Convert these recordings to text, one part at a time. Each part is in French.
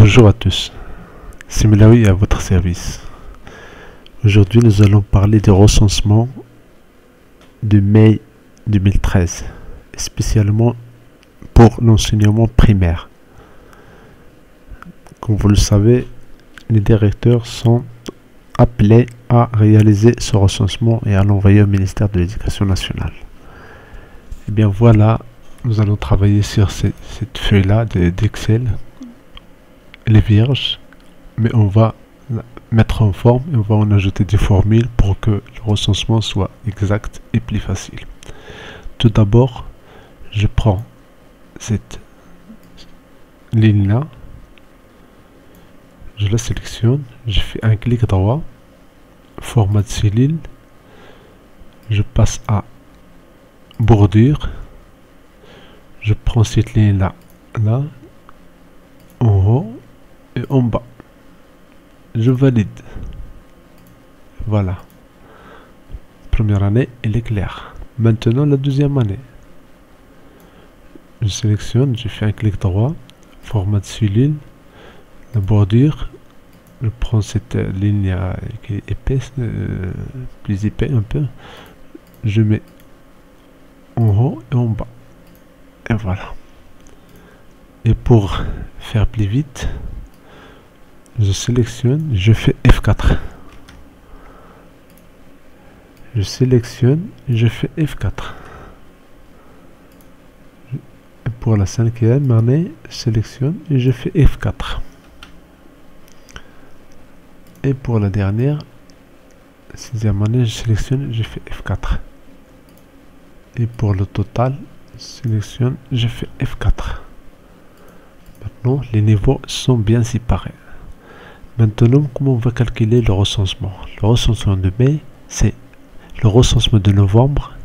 Bonjour à tous, c'est Melawi à votre service. Aujourd'hui, nous allons parler des recensements de mai 2013, spécialement pour l'enseignement primaire. Comme vous le savez, les directeurs sont appelés à réaliser ce recensement et à l'envoyer au ministère de l'Éducation nationale. Et bien voilà, nous allons travailler sur cette feuille-là d'Excel. Elle est vierge, mais on va la mettre en forme et on va en ajouter des formules pour que le recensement soit exact et plus facile. Tout d'abord, je prends cette ligne-là, je la sélectionne, je fais un clic droit, format de cellule, je passe à bordure, je prends cette ligne-là, là, en haut, et en bas, je valide. Voilà, première année elle est claire. Maintenant la deuxième année, je sélectionne, je fais un clic droit, format de cellule, la bordure, je prends cette ligne qui est épaisse, plus épais un peu, je mets en haut et en bas, et voilà. Et pour faire plus vite, je sélectionne, je fais F4. Je sélectionne, je fais F4. Et pour la cinquième année, je sélectionne et je fais F4. Et pour la dernière, sixième année, je sélectionne, je fais F4. Et pour le total, je sélectionne, je fais F4. Maintenant, les niveaux sont bien séparés. Maintenant, comment on va calculer le recensement? Le recensement de mai, c'est le recensement de novembre,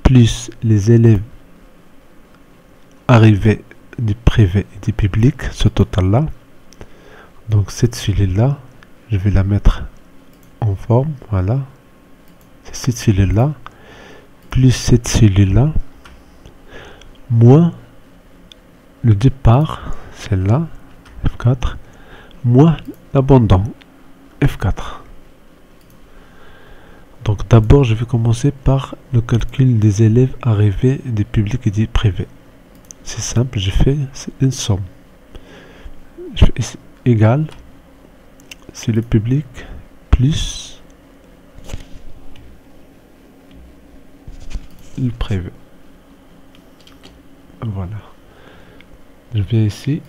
plus les élèves arrivés du privé et du public, ce total-là. Donc cette cellule-là, je vais la mettre en forme, voilà. C'est cette cellule-là, plus cette cellule-là, moins le départ, celle-là, F4, moins l'abondant, F4. Donc d'abord, je vais commencer par le calcul des élèves arrivés des publics et des privés. C'est simple, je fais une somme. Je fais égal, c'est le public plus le privé. Voilà. Je viens ici,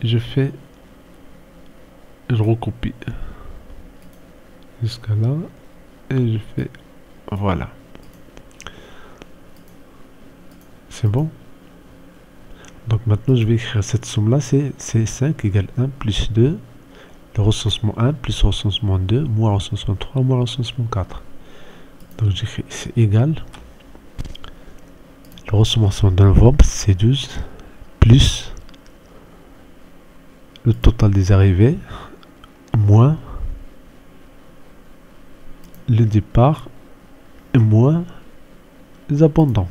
je recopie jusqu'à là et je fais voilà. C'est bon. Donc maintenant je vais écrire cette somme là, c'est 5 égale 1 plus 2, le recensement 1 plus recensement 2 moins recensement 3 moins recensement 4. Donc j'écris c'est égal, le recensement de novembre c'est 12 plus le total des arrivées moins le départ et moins les abondants.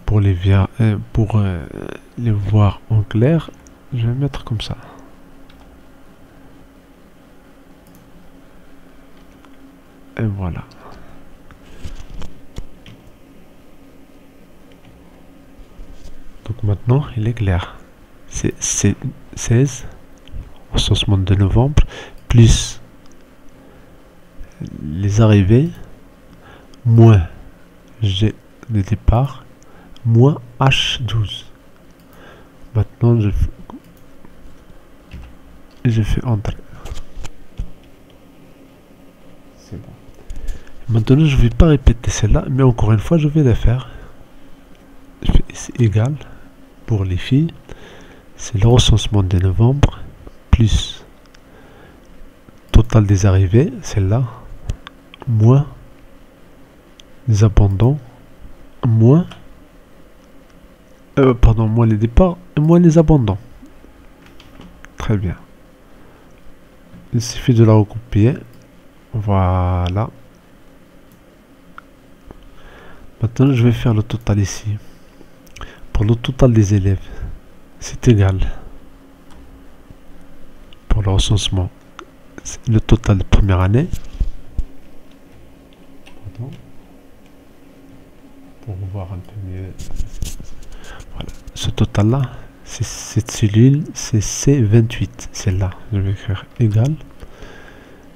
Pour les voir en clair, je vais mettre comme ça. Et voilà. Donc maintenant, il est clair. C'est 16, recensement de novembre, plus les arrivées, moins G de départ, moins H12. Maintenant, je fais entrer. C'est bon. Maintenant, je ne vais pas répéter celle-là, mais encore une fois, je vais la faire. Je fais c'est égal pour les filles. C'est le recensement de novembre plus total des arrivées, celle-là, moins les abandons, moins moins les départs et moins les abandons. Très bien. Il suffit de la recopier. Voilà. Maintenant, je vais faire le total ici. Pour le total des élèves, c'est égal. pour le recensement, c'est le total de première année. Pardon. Pour voir un peu mieux. Voilà. Ce total là, c'est cette cellule, c'est C28. Celle-là, je vais écrire égal.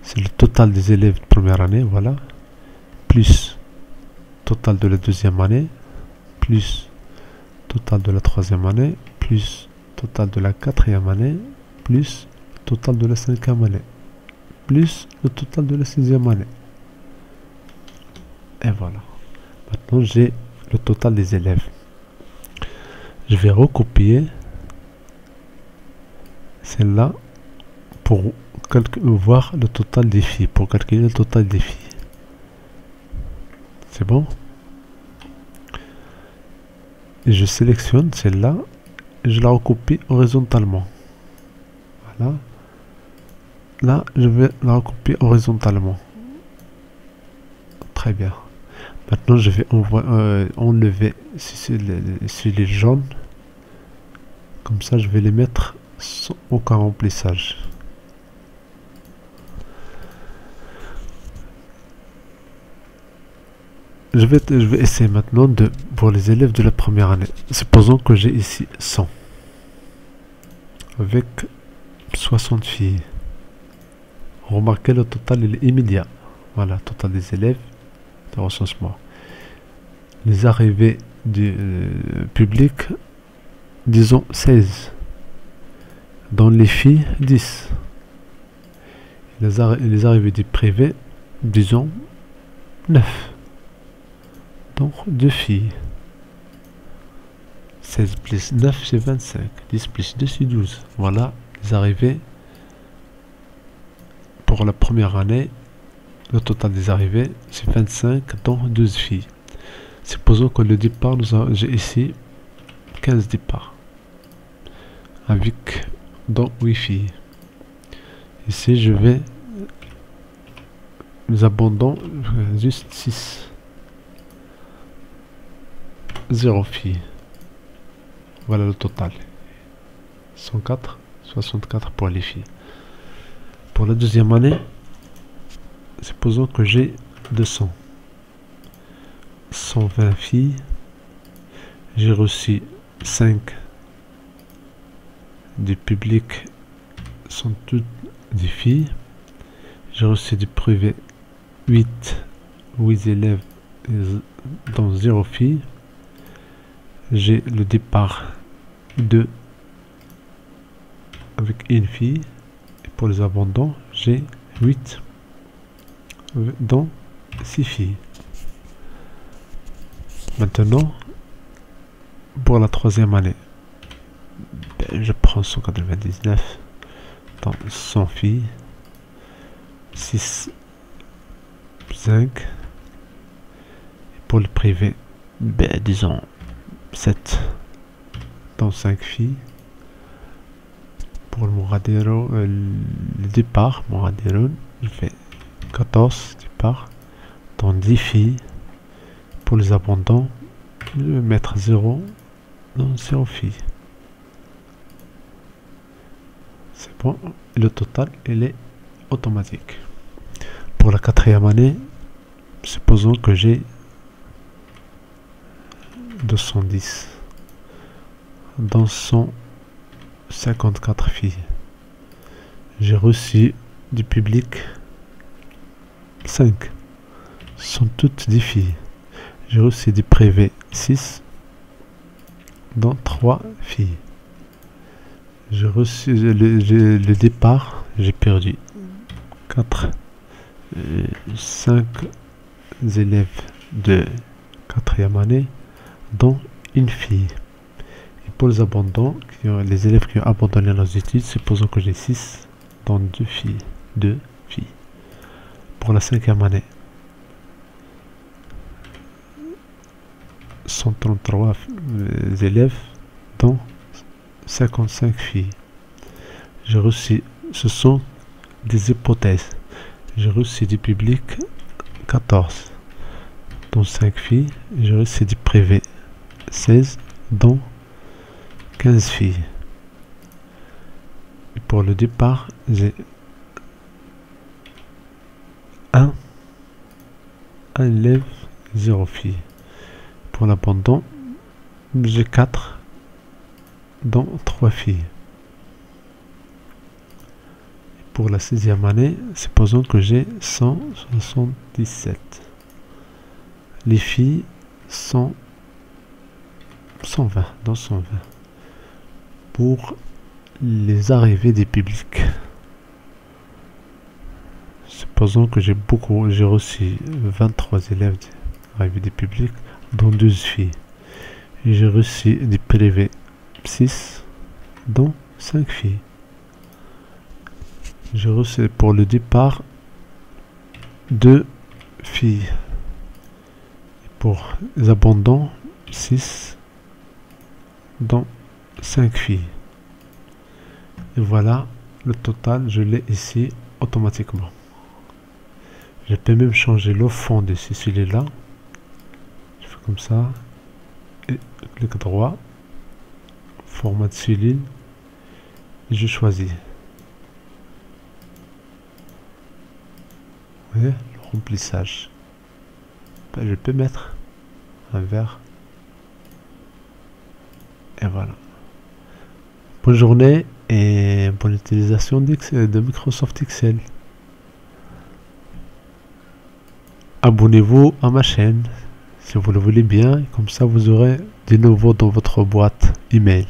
C'est le total des élèves de première année, voilà. Plus total de la deuxième année, plus total de la troisième année, plus total de la quatrième année, plus total de la cinquième année, plus le total de la sixième année. Et voilà. Maintenant, j'ai le total des élèves. Je vais recopier celle-là pour voir le total des filles, pour calculer le total des filles. C'est bon? Et je sélectionne celle-là et je la recopie horizontalement. Voilà. Là, je vais la recopier horizontalement. Très bien. Maintenant, je vais enlever sur les jaunes. Comme ça, je vais les mettre sans aucun remplissage. Je vais essayer maintenant pour les élèves de la première année. Supposons que j'ai ici 100. Avec 60 filles. Remarquez, le total il est immédiat. Voilà, total des élèves de recensement. Les arrivées du public, disons 16. Dans les filles, 10. Les arrivées du privé, disons 9. Donc 2 filles. 16 plus 9 c'est 25. 10 plus 2 c'est 12. Voilà les arrivées pour la première année. Le total des arrivées c'est 25 dont 12 filles. Supposons que le départ, j'ai ici 15 départs. Avec dont 8 filles. Ici je vais nous abandonnons juste 6. 0 filles. Voilà le total. 104, 64 pour les filles. Pour la deuxième année, supposons que j'ai 200. 120 filles. J'ai reçu 5 du public, sont toutes des filles. J'ai reçu du privé 8 élèves dont 0 filles. J'ai le départ 2 avec une fille. Et pour les abandons, j'ai 8 dont 6 filles. Maintenant, pour la troisième année, je prends 199 dans 100 filles. 6, 5. Et pour le privé, disons 7 dans 5 filles. Pour le Moradero, le départ, Moradero, je fais 14 départs dans 10 filles. Pour les abandons, je vais mettre 0 dans 0 filles. C'est bon, et le total il est automatique. Pour la quatrième année, supposons que j'ai 210 dans 154 filles. J'ai reçu du public 5. Ce sont toutes des filles. J'ai reçu du privé 6 dans 3 filles. J'ai reçu le départ, j'ai perdu 4, 5 élèves de 4e année, dont une fille. Et pour les abandons, les élèves qui ont abandonné leurs études, supposons que j'ai 6, dont 2 filles. Pour la 5e année, 133 élèves, dont 55 filles. J'ai reçu, ce sont des hypothèses. J'ai reçu du public 14, dont 5 filles. J'ai reçu du privé 16, dont 15 filles. Et Pour le départ, j'ai un élève, 0 fille. Pour l'abandon, j'ai 4, dont 3 filles. Pour la 6e année, supposons que j'ai 177. Les filles sont 120, dans 120. Pour les arrivées des publics, supposons que j'ai reçu 23 élèves arrivés des publics, dont 12 filles. Et j'ai reçu des privés 6, dont 5 filles. J'ai reçu pour le départ 2 filles. Et pour les abandons, 6, dont 5 filles. Et voilà, le total, je l'ai ici automatiquement. Je peux même changer le fond de celui-là. Je fais comme ça. Et clic droit. Format de cellule. Et je choisis. Vous voyez, le remplissage. Je peux mettre un vert. Et voilà. Bonne journée et bonne utilisation de Microsoft Excel. Abonnez-vous à ma chaîne si vous le voulez bien, comme ça vous aurez des nouveaux dans votre boîte email.